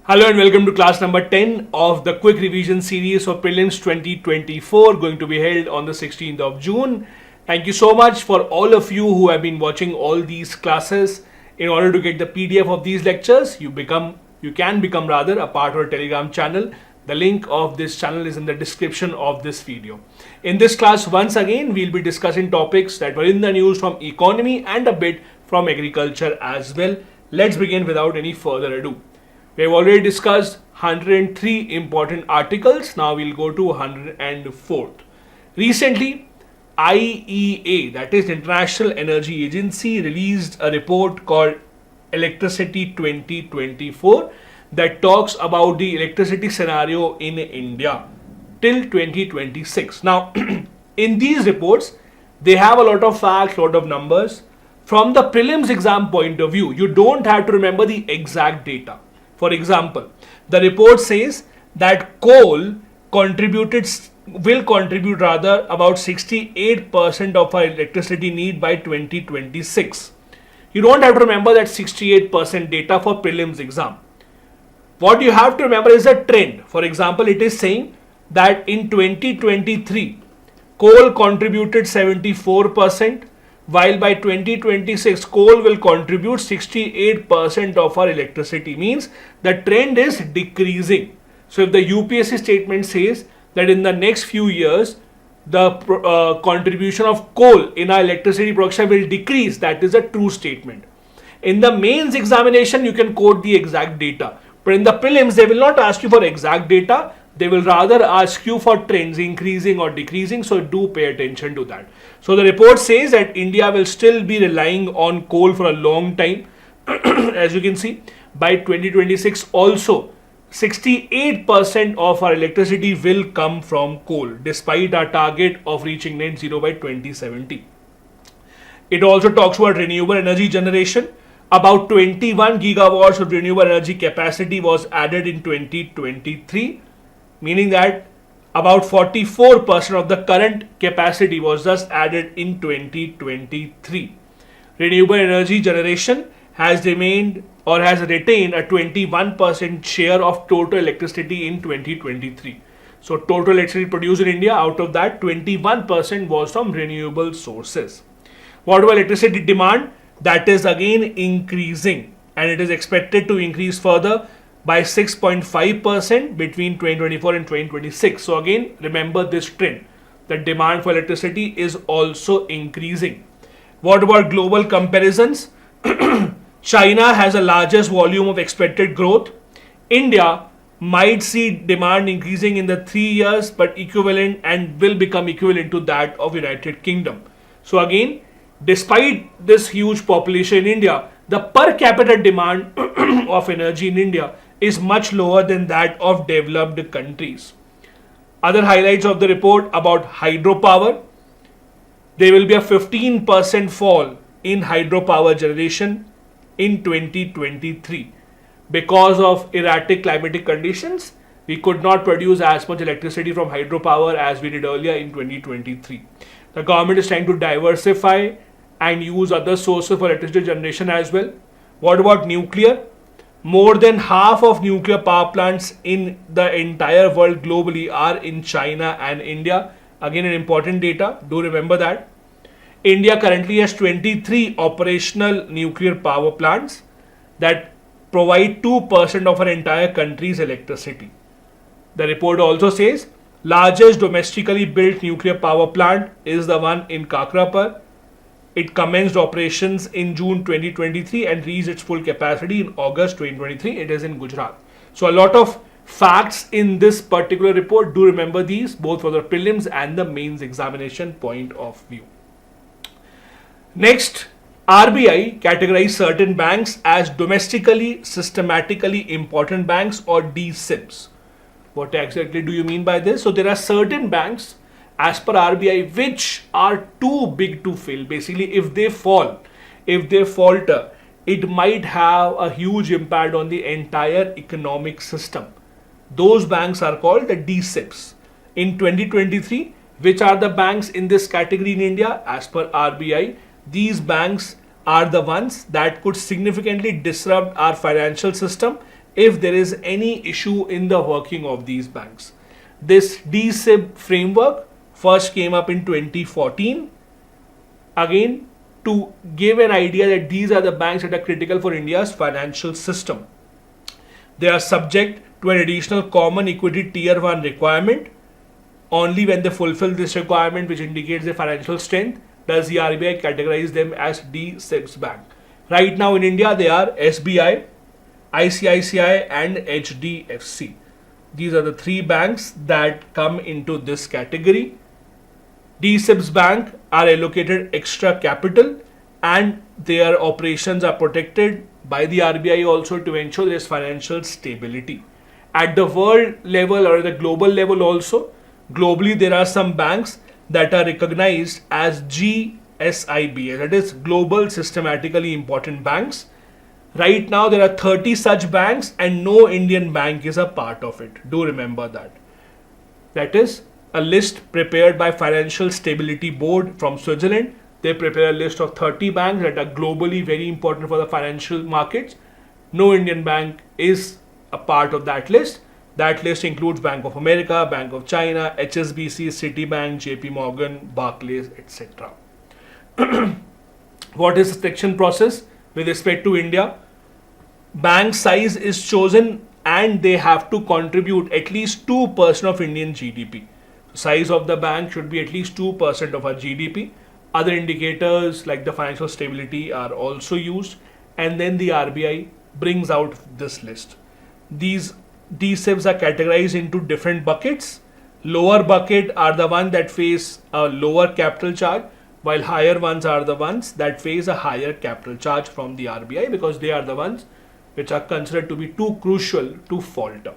Hello and welcome to class number 10 of the quick revision series for Prelims 2024 going to be held on the 16th of June. Thank you so much for all of you who have been watching all these classes. In order to get the PDF of these lectures, you can become a part of our Telegram channel. The link of this channel is in the description of this video. In this class, once again, we'll be discussing topics that were in the news from economy and a bit from agriculture as well. Let's begin without any further ado. We have already discussed 103 important articles. Now we'll go to 104th. Recently, IEA, that is International Energy Agency, released a report called Electricity 2024 that talks about the electricity scenario in India till 2026. Now, in these reports, they have a lot of facts, lot of numbers. From the prelims exam point of view, you don't have to remember the exact data. For example, the report says that coal will contribute about 68% of our electricity need by 2026. You don't have to remember that 68% data for prelims exam. What you have to remember is a trend. For example, it is saying that in 2023, coal contributed 74%. While by 2026, coal will contribute 68% of our electricity. Means the trend is decreasing. So if the UPSC statement says that in the next few years, the contribution of coal in our electricity production will decrease, that is a true statement. In the mains examination, you can quote the exact data. But in the prelims, they will not ask you for exact data. They will rather ask you for trends increasing or decreasing. So do pay attention to that. So the report says that India will still be relying on coal for a long time. As you can see, by 2026 also 68% of our electricity will come from coal despite our target of reaching net zero by 2070. It also talks about renewable energy generation. About 21 gigawatts of renewable energy capacity was added in 2023. Meaning that about 44% of the current capacity was just added in 2023. Renewable energy generation has retained a 21% share of total electricity in 2023. So total electricity produced in India, out of that 21% was from renewable sources. What about electricity demand? That is again increasing, and it is expected to increase further by 6.5% between 2024 and 2026. So again, remember this trend. The demand for electricity is also increasing. What about global comparisons? China has the largest volume of expected growth. India might see demand increasing in the 3 years, but equivalent and will become equivalent to that of United Kingdom. So again, despite this huge population in India, the per capita demand of energy in India is much lower than that of developed countries. Other highlights of the report about hydropower. There will be a 15% fall in hydropower generation in 2023. Because of erratic climatic conditions, we could not produce as much electricity from hydropower as we did earlier in 2023. The government is trying to diversify and use other sources for electricity generation as well. What about nuclear? More than half of nuclear power plants in the entire world globally are in China and India. Again, an important data. Do remember that. India currently has 23 operational nuclear power plants that provide 2% of our entire country's electricity. The report also says largest domestically built nuclear power plant is the one in Kakrapar. It commenced operations in June 2023 and reached its full capacity in August 2023. It is in Gujarat. So a lot of facts in this particular report. Do remember these both for the prelims and the mains examination point of view. Next, RBI categorized certain banks as domestically systematically important banks or DSIBs. What exactly do you mean by this? So there are certain banks as per RBI which are too big to fail. Basically, if they falter, it might have a huge impact on the entire economic system. Those banks are called the DSIBs. In 2023, which are the banks in this category in India? As per RBI, these banks are the ones that could significantly disrupt our financial system if there is any issue in the working of these banks. This DSIB framework first came up in 2014. Again, to give an idea that these are the banks that are critical for India's financial system. They are subject to an additional common equity tier 1 requirement. Only when they fulfill this requirement, which indicates their financial strength, does the RBI categorize them as DSIBs bank. Right now in India, they are SBI, ICICI and HDFC. These are the three banks that come into this category. DSIBs bank are allocated extra capital and their operations are protected by the RBI also to ensure there is financial stability. At the world level or the global level also, globally there are some banks that are recognized as GSIBs, that is Global Systematically Important Banks. Right now there are 30 such banks and no Indian bank is a part of it. Do remember that. That is a list prepared by Financial Stability Board from Switzerland. They prepare a list of 30 banks that are globally very important for the financial markets. No Indian bank is a part of that list. That list includes Bank of America, Bank of China, HSBC, Citibank, JP Morgan, Barclays, etc. What is the selection process with respect to India? Bank size is chosen and they have to contribute at least 2% of Indian GDP. Size of the bank should be at least 2% of our GDP. Other indicators like the financial stability are also used, and then the RBI brings out this list. These DSIBs are categorized into different buckets. Lower bucket are the ones that face a lower capital charge, while higher ones are the ones that face a higher capital charge from the RBI because they are the ones which are considered to be too crucial to falter.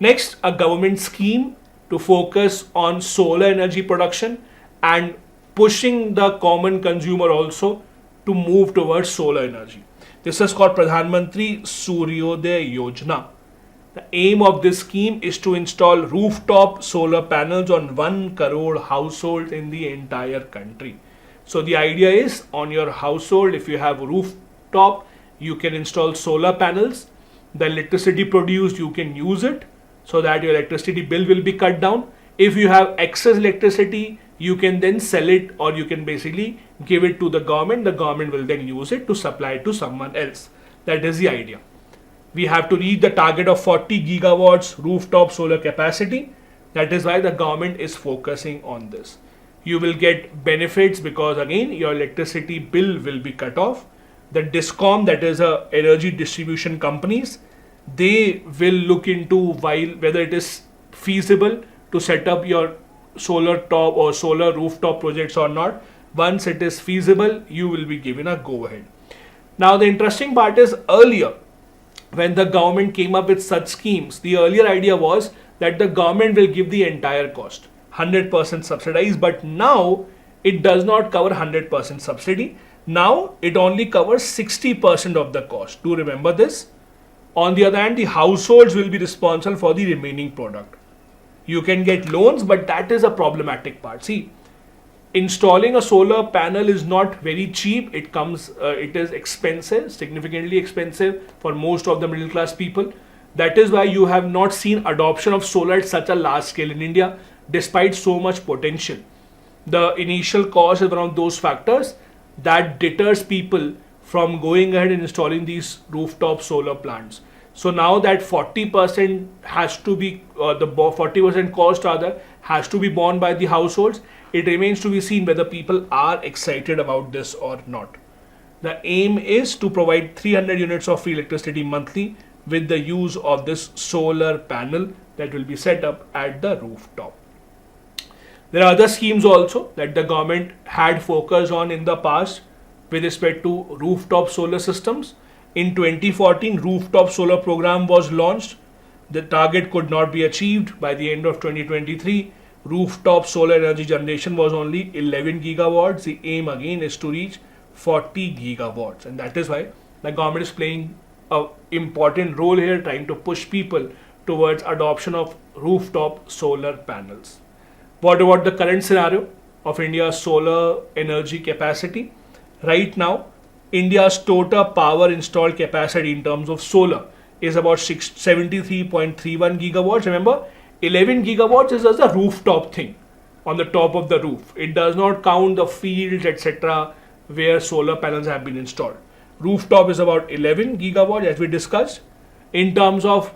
Next, a government scheme to focus on solar energy production and pushing the common consumer also to move towards solar energy. This is called Pradhan Mantri Suryodaya Yojana. The aim of this scheme is to install rooftop solar panels on 1 crore households in the entire country. So the idea is, on your household, if you have a rooftop, you can install solar panels. The electricity produced, you can use it so that your electricity bill will be cut down. If you have excess electricity, you can then sell it or you can basically give it to the government. The government will then use it to supply it to someone else. That is the idea. We have to reach the target of 40 gigawatts rooftop solar capacity. That is why the government is focusing on this. You will get benefits because again your electricity bill will be cut off. The DISCOM, that is a energy distribution companies, they will look into whether it is feasible to set up your solar top or solar rooftop projects or not. Once it is feasible, you will be given a go ahead. Now the interesting part is, earlier when the government came up with such schemes, the earlier idea was that the government will give the entire cost, 100% subsidized, but now it does not cover 100% subsidy. Now it only covers 60% of the cost. Do remember this. On the other hand, the households will be responsible for the remaining product. You can get loans, but that is a problematic part. See, installing a solar panel is not very cheap. It is expensive, significantly expensive for most of the middle class people. That is why you have not seen adoption of solar at such a large scale in India, despite so much potential. The initial cost is one of those factors that deters people from going ahead and installing these rooftop solar plants. So now that 40% has to be, the 40% cost rather has to be borne by the households, it remains to be seen whether people are excited about this or not. The aim is to provide 300 units of free electricity monthly with the use of this solar panel that will be set up at the rooftop. There are other schemes also that the government had focused on in the past with respect to rooftop solar systems. In 2014, rooftop solar program was launched. The target could not be achieved. By the end of 2023, rooftop solar energy generation was only 11 gigawatts. The aim again is to reach 40 gigawatts, and that is why the government is playing an important role here, trying to push people towards adoption of rooftop solar panels. What about the current scenario of India's solar energy capacity? Right now, India's total power installed capacity in terms of solar is about 73.31 gigawatts. Remember, 11 gigawatts is just a rooftop thing on the top of the roof. It does not count the fields, etc., where solar panels have been installed. Rooftop is about 11 gigawatts, as we discussed. In terms of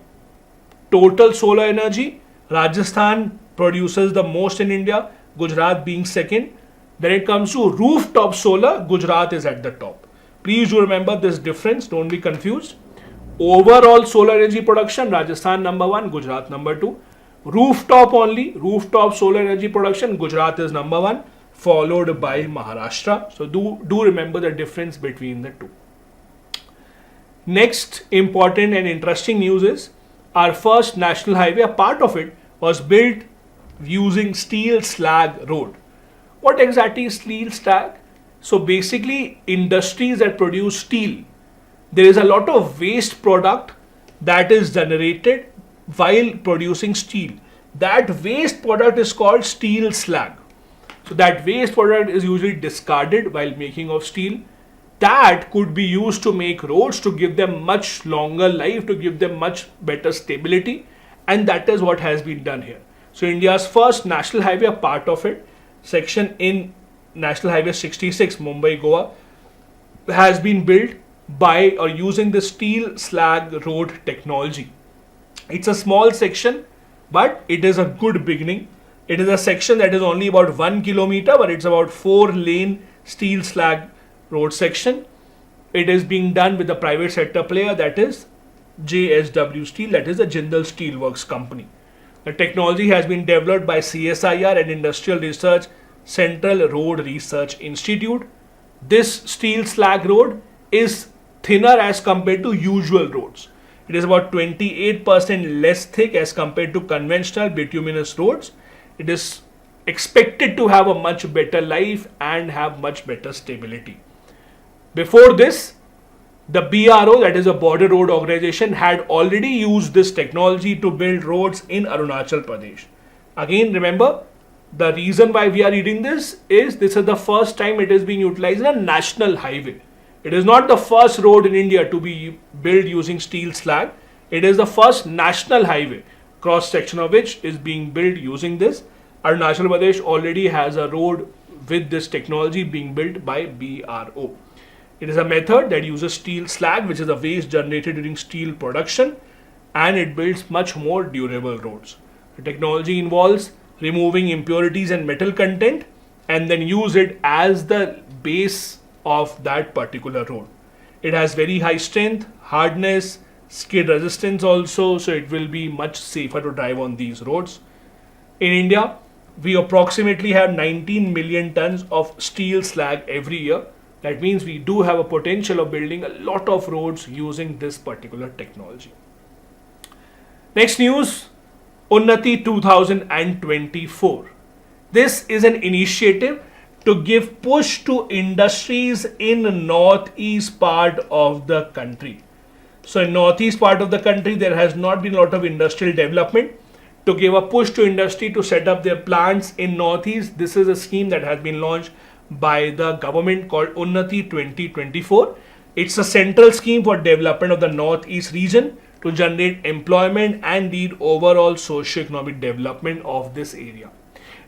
total solar energy, Rajasthan produces the most in India, Gujarat being second. When it comes to rooftop solar, Gujarat is at the top. Please do remember this difference, don't be confused. Overall solar energy production, Rajasthan number 1, Gujarat number 2. Rooftop only, rooftop solar energy production, Gujarat is number 1, followed by Maharashtra. So do remember the difference between the two. Next important and interesting news is our first national highway, a part of it was built using steel slag road. What exactly is steel slag? So basically industries that produce steel, there is a lot of waste product that is generated while producing steel. That waste product is called steel slag. So that waste product is usually discarded while making of steel. That could be used to make roads, to give them much longer life, to give them much better stability, and that is what has been done here. So India's first national highway, a part of it, section in National Highway 66 Mumbai Goa, has been built by or using the steel slag road technology. It's a small section, but it is a good beginning. It is a section that is only about 1 kilometer, but it's about 4-lane steel slag road section. It is being done with a private sector player, that is JSW Steel, that is the Jindal Steel Works company. The technology has been developed by CSIR and Industrial Research Central Road Research Institute. This steel slag road is thinner as compared to usual roads. It is about 28% less thick as compared to conventional bituminous roads. It is expected to have a much better life and have much better stability. Before this, the BRO, that is a Border Road Organization, had already used this technology to build roads in Arunachal Pradesh. Again, remember, the reason why we are reading this is the first time it is being utilized in a national highway. It is not the first road in India to be built using steel slag. It is the first national highway, cross section of which is being built using this. Arunachal Pradesh already has a road with this technology being built by BRO. It is a method that uses steel slag, which is a waste generated during steel production, and it builds much more durable roads. The technology involves removing impurities and metal content and then use it as the base of that particular road. It has very high strength, hardness, skid resistance also, so it will be much safer to drive on these roads. In India, we approximately have 19 million tons of steel slag every year. That means we do have a potential of building a lot of roads using this particular technology. Next news, Unnati 2024. This is an initiative to give push to industries in northeast part of the country. So in northeast part of the country, there has not been a lot of industrial development. To give a push to industry to set up their plants in northeast, this is a scheme that has been launched by the government called Unnati 2024. It's a central scheme for development of the northeast region to generate employment and lead overall socio-economic development of this area.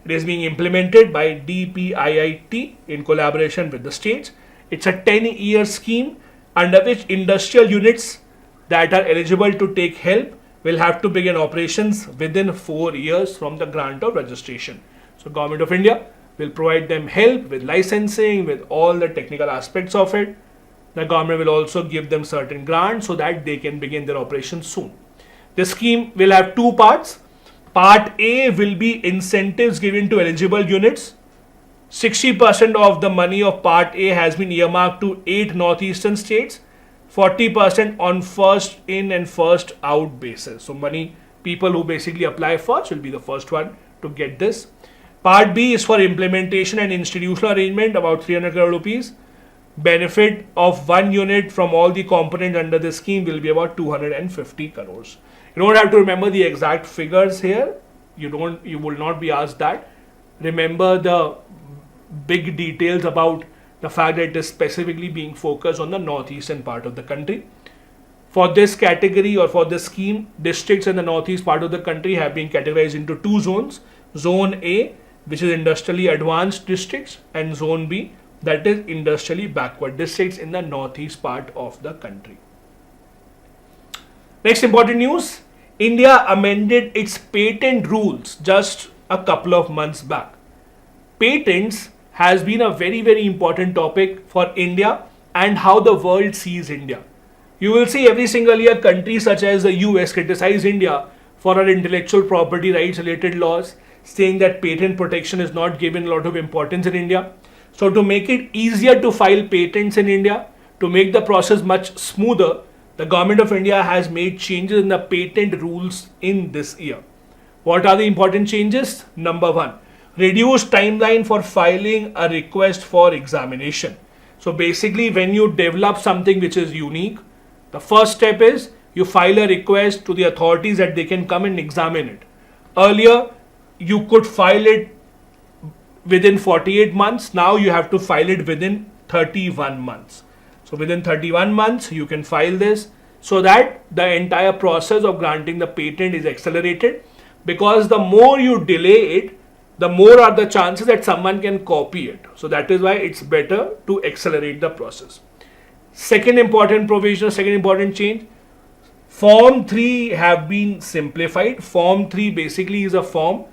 It is being implemented by DPIIT in collaboration with the states. It's a 10-year scheme under which industrial units that are eligible to take help will have to begin operations within 4 years from the grant of registration. So Government of India will provide them help with licensing, with all the technical aspects of it. The government will also give them certain grants so that they can begin their operations soon. This scheme will have two parts. Part A will be incentives given to eligible units. 60% of the money of Part A has been earmarked to 8 northeastern states, 40% on first in and first out basis. So people who basically apply first will be the first one to get this. Part B is for implementation and institutional arrangement, about 300 crore rupees. Benefit of one unit from all the components under the scheme will be about 250 crores. You don't have to remember the exact figures here. You will not be asked that. Remember the big details about the fact that it is specifically being focused on the northeastern part of the country. For this category or for this scheme, districts in the northeast part of the country have been categorized into two zones. Zone A, which is industrially advanced districts, and Zone B, that is industrially backward districts in the northeast part of the country. Next important news, India amended its patent rules just a couple of months back. Patents has been a very, very important topic for India and how the world sees India. You will see every single year countries such as the US criticize India for our intellectual property rights related laws, saying that patent protection is not given a lot of importance in India. So to make it easier to file patents in India, to make the process much smoother, the government of India has made changes in the patent rules in this year. What are the important changes? Number one, reduced timeline for filing a request for examination. So basically, when you develop something which is unique, the first step is you file a request to the authorities that they can come and examine it. Earlier, you could file it within 48 months. Now you have to file it within 31 months. So within 31 months, you can file this so that the entire process of granting the patent is accelerated, because the more you delay it, the more are the chances that someone can copy it. So that is why it's better to accelerate the process. Second important provision, second important change, Form 3 have been simplified. Form 3 basically is a form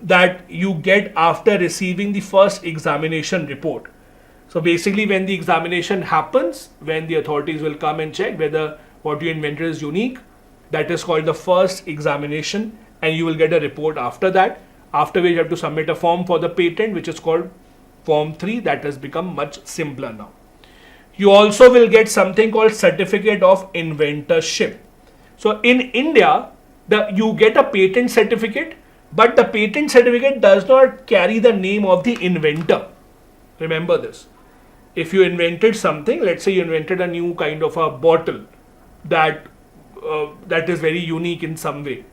that you get after receiving the first examination report. So basically when the examination happens, when the authorities will come and check whether what you invented is unique, that is called the first examination, and you will get a report after that, after which you have to submit a form for the patent which is called Form 3. That has become much simpler now. You also will get something called Certificate of Inventorship. So in India, you get a patent certificate, but the patent certificate does not carry the name of the inventor. Remember this. If you invented something, let's say you invented a new kind of a bottle that is very unique in some way.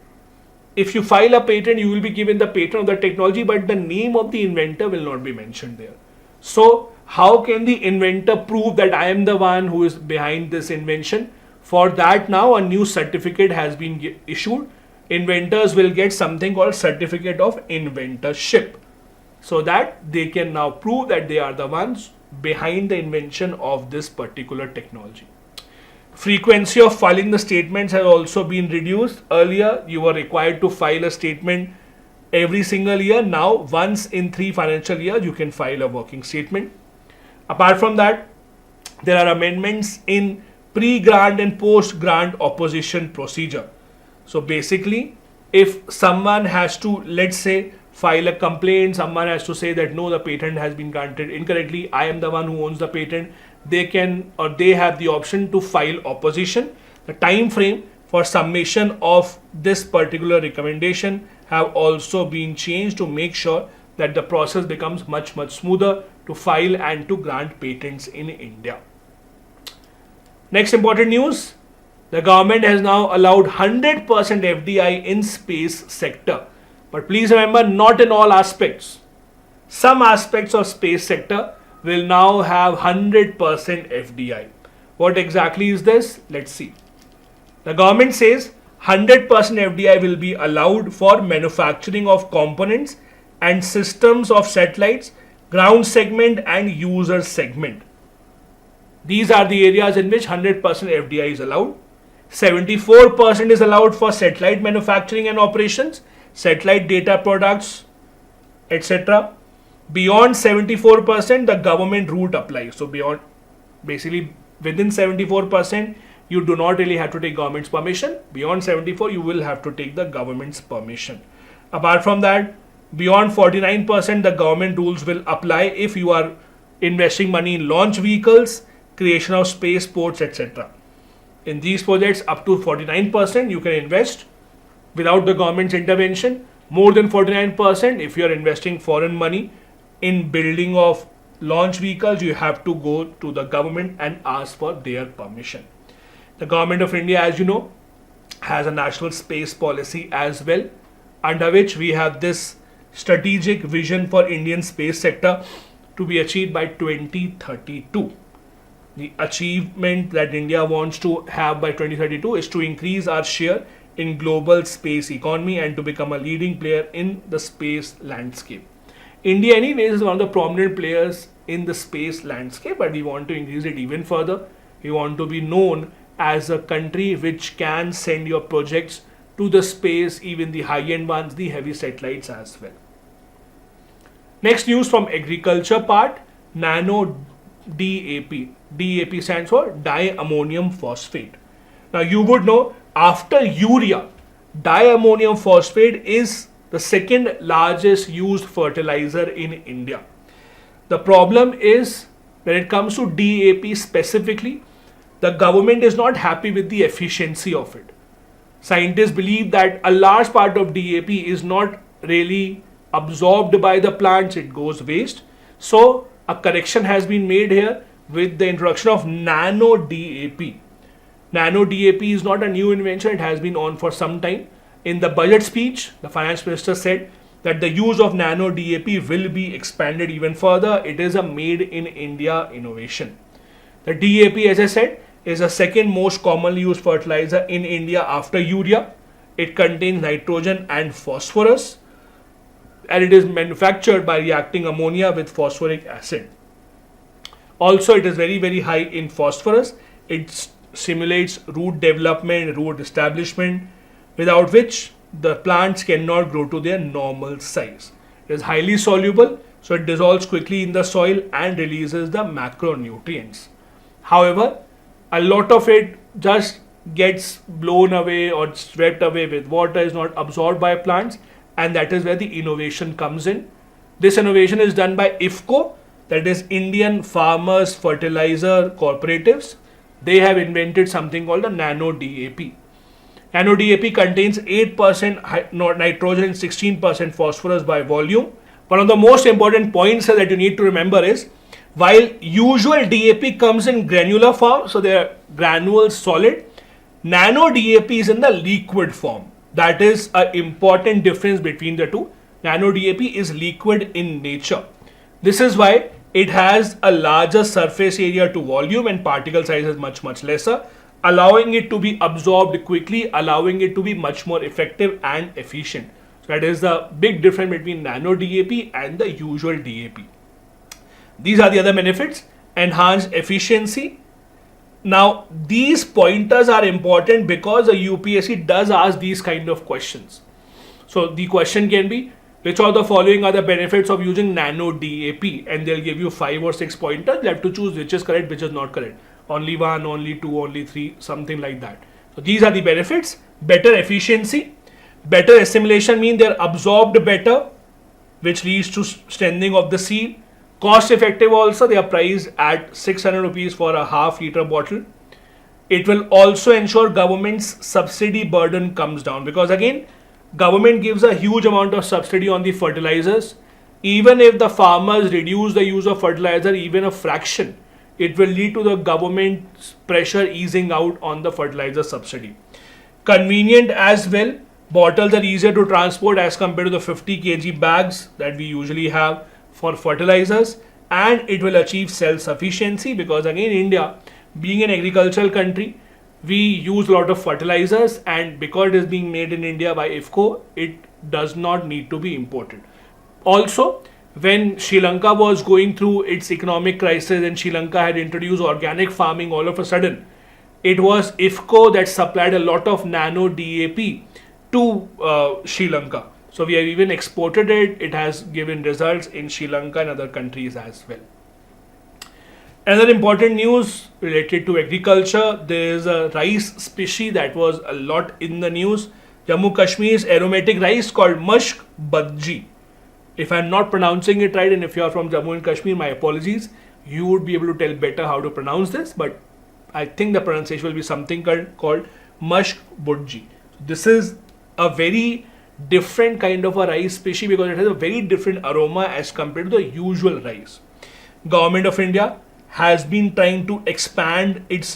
If you file a patent, you will be given the patent of the technology, but the name of the inventor will not be mentioned there. So how can the inventor prove that I am the one who is behind this invention? For that, now a new certificate has been issued. Inventors will get something called Certificate of Inventorship, so that they can now prove that they are the ones behind the invention of this particular technology. Frequency of filing the statements has also been reduced. Earlier, you were required to file a statement every single year. Now, once in 3 financial years, you can file a working statement. Apart from that, there are amendments in pre-grant and post-grant opposition procedure. So basically, if someone has to, let's say, file a complaint, someone has to say that no, the patent has been granted incorrectly, I am the one who owns the patent, they can, or they have the option to file opposition. The time frame for submission of this particular recommendation have also been changed to make sure that the process becomes much smoother to file and to grant patents in India. Next important news, the government has now allowed 100% FDI in space sector. But please remember, not in all aspects. Some aspects of space sector will now have 100% FDI. What exactly is this? Let's see. The government says 100% FDI will be allowed for manufacturing of components and systems of satellites, ground segment and user segment. These are the areas in which 100% FDI is allowed. 74% is allowed for satellite manufacturing and operations, satellite data products, etc. Beyond 74%, the government route applies. So beyond, basically within 74%, you do not really have to take government's permission. Beyond 74, you will have to take the government's permission. Apart from that, beyond 49%, the government rules will apply if you are investing money in launch vehicles, creation of spaceports, etc. In these projects, up to 49%, you can invest without the government's intervention. More than 49%, if you are investing foreign money in building of launch vehicles, you have to go to the government and ask for their permission. The government of India, as you know, has a national space policy as well, under which we have this strategic vision for Indian space sector to be achieved by 2032. The achievement that India wants to have by 2032 is to increase our share in global space economy and to become a leading player in the space landscape. India anyways is one of the prominent players in the space landscape, but we want to increase it even further. We want to be known as a country which can send your projects to the space, even the high-end ones, the heavy satellites as well. Next news from agriculture part, Nano DAP. DAP stands for diammonium phosphate. Now you would know after urea, diammonium phosphate is the second largest used fertilizer in India. The problem is when it comes to DAP specifically, the government is not happy with the efficiency of it. Scientists believe that a large part of DAP is not really absorbed by the plants, it goes waste. So a correction has been made here with the introduction of Nano DAP. Nano DAP is not a new invention, it has been on for some time. In the budget speech, the finance minister said that the use of Nano DAP will be expanded even further. It is a made in India innovation. The DAP, as I said, is the second most commonly used fertilizer in India after urea. It contains nitrogen and phosphorus, and it is manufactured by reacting ammonia with phosphoric acid. Also, it is very high in phosphorus. It stimulates root development, root establishment, without which the plants cannot grow to their normal size. It is highly soluble, so it dissolves quickly in the soil and releases the macronutrients. However, a lot of it just gets blown away or swept away with water, is not absorbed by plants, and that is where the innovation comes in. This innovation is done by IFFCO, that is Indian Farmers Fertilizer Cooperatives. They have invented something called the Nano DAP. Nano DAP contains 8% nitrogen and 16% phosphorus by volume. One of the most important points that you need to remember is, while usual DAP comes in granular form, so they are granules solid, Nano DAP is in the liquid form. That is an important difference between the two. Nano DAP is liquid in nature. This is why it has a larger surface area to volume and particle size is much lesser, allowing it to be absorbed quickly, allowing it to be much more effective and efficient. So that is the big difference between Nano DAP and the usual DAP. These are the other benefits: enhanced efficiency. Now, these pointers are important because the UPSC does ask these kind of questions. So the question can be, which of the following are the benefits of using Nano DAP? And they'll give you 5 or 6 pointers. You have to choose which is correct, which is not correct. Only 1, only 2, only 3, something like that. So these are the benefits. Better efficiency. Better assimilation means they're absorbed better, which leads to strengthening of the seed. Cost effective also, they are priced at 600 rupees for a half-liter bottle. It will also ensure government's subsidy burden comes down, because again, government gives a huge amount of subsidy on the fertilizers. Even if the farmers reduce the use of fertilizer even a fraction, it will lead to the government's pressure easing out on the fertilizer subsidy. Convenient as well. Bottles are easier to transport as compared to the 50 kg bags that we usually have for fertilizers, and it will achieve self-sufficiency because again, India being an agricultural country, we use a lot of fertilizers, and because it is being made in India by IFFCO, it does not need to be imported. Also, when Sri Lanka was going through its economic crisis and Sri Lanka had introduced organic farming, all of a sudden, it was IFFCO that supplied a lot of Nano DAP to Sri Lanka. So we have even exported it. It has given results in Sri Lanka and other countries as well. Another important news related to agriculture, there is a rice species that was a lot in the news. Jammu Kashmir's aromatic rice called Mushk Budji. If I am not pronouncing it right, and if you are from Jammu and Kashmir, my apologies. You would be able to tell better how to pronounce this, but I think the pronunciation will be something called Mushk Budji. This is a very different kind of a rice species because it has a very different aroma as compared to the usual rice. Government of India has been trying to expand its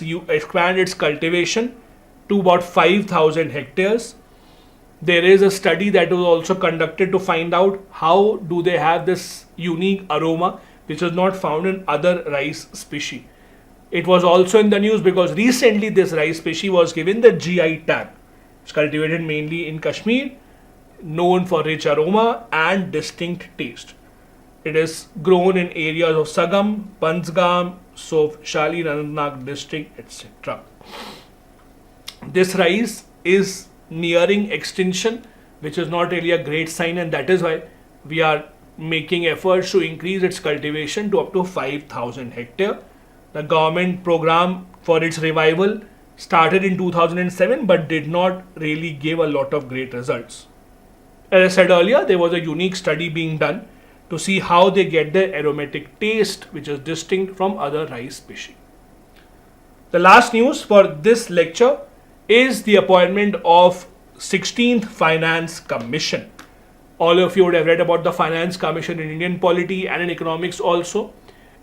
cultivation to about 5,000 hectares. There is a study that was also conducted to find out how do they have this unique aroma which is not found in other rice species. It was also in the news because recently this rice species was given the GI tag. It's cultivated mainly in Kashmir, known for rich aroma and distinct taste. It is grown in areas of Sagam, Panjgam, Sofshali, Anantnag district, etc. This rice is nearing extinction, which is not really a great sign, and that is why we are making efforts to increase its cultivation to up to 5,000 hectare. The government program for its revival started in 2007 but did not really give a lot of great results. As I said earlier, there was a unique study being done to see how they get their aromatic taste, which is distinct from other rice species. The last news for this lecture is the appointment of 16th Finance Commission. All of you would have read about the Finance Commission in Indian Polity and in economics also.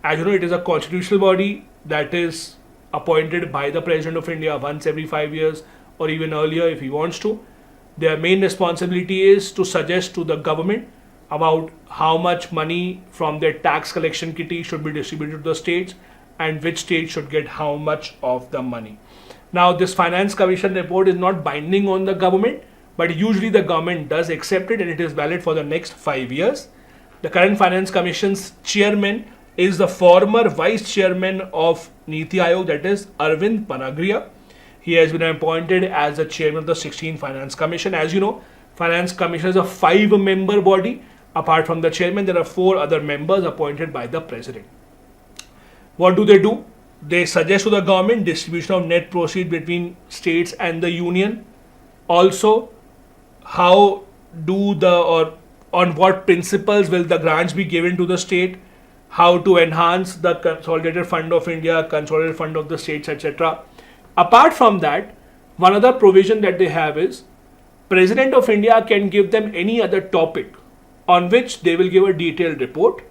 As you know, it is a constitutional body that is appointed by the President of India once every 5 years or even earlier if he wants to. Their main responsibility is to suggest to the government about how much money from their tax collection kitty should be distributed to the states and which state should get how much of the money. Now, this Finance Commission report is not binding on the government, but usually the government does accept it and it is valid for the next 5 years. The current Finance Commission's chairman is the former vice chairman of Niti Aayog, that is Arvind Panagria. He has been appointed as the chairman of the 16th Finance Commission. As you know, Finance Commission is a 5-member body. Apart from the chairman, there are 4 other members appointed by the president. What do? They suggest to the government distribution of net proceeds between states and the union. Also, how on what principles will the grants be given to the state, how to enhance the Consolidated Fund of India, Consolidated Fund of the states, etc. Apart from that, one other provision that they have is President of India can give them any other topic on which they will give a detailed report.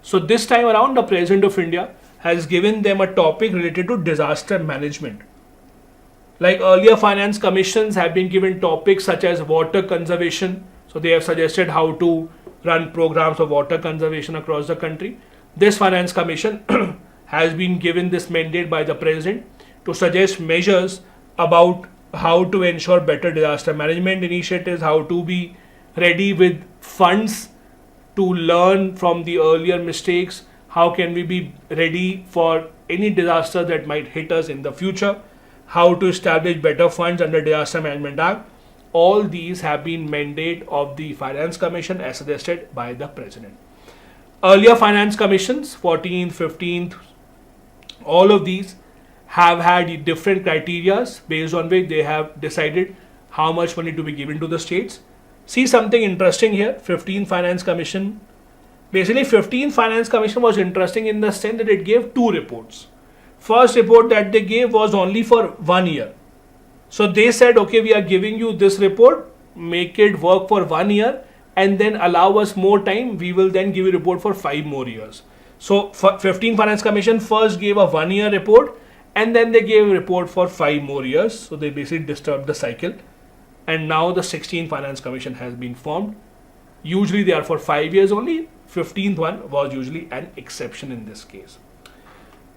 So this time around, the President of India has given them a topic related to disaster management. Like earlier Finance Commissions have been given topics such as water conservation. So they have suggested how to run programs of water conservation across the country. This Finance Commission has been given this mandate by the President to suggest measures about how to ensure better disaster management initiatives, how to be ready with funds to learn from the earlier mistakes, how can we be ready for any disaster that might hit us in the future, how to establish better funds under Disaster Management Act. All these have been mandate of the Finance Commission as suggested by the President. Earlier Finance Commissions, 14th, 15th, all of these have had different criteria based on which they have decided how much money to be given to the states. See something interesting here, 15th Finance Commission. Basically, 15th Finance Commission was interesting in the sense that it gave 2 reports. First report that they gave was only for 1 year. So they said, okay, we are giving you this report, make it work for 1 year and then allow us more time. We will then give you a report for 5 more years. So 15th Finance Commission first gave a 1-year report and then they gave a report for 5 more years. So they basically disturbed the cycle. And now the 16th Finance Commission has been formed. Usually they are for 5 years only. 15th one was usually an exception in this case.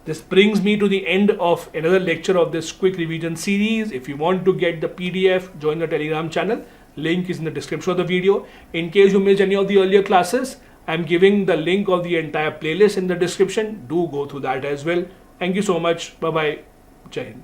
This brings me to the end of another lecture of this quick revision series. If you want to get the PDF, join the Telegram channel. Link is in the description of the video. In case you missed any of the earlier classes, I am giving the link of the entire playlist in the description. Do go through that as well. Thank you so much. Bye-bye. Jai Hind.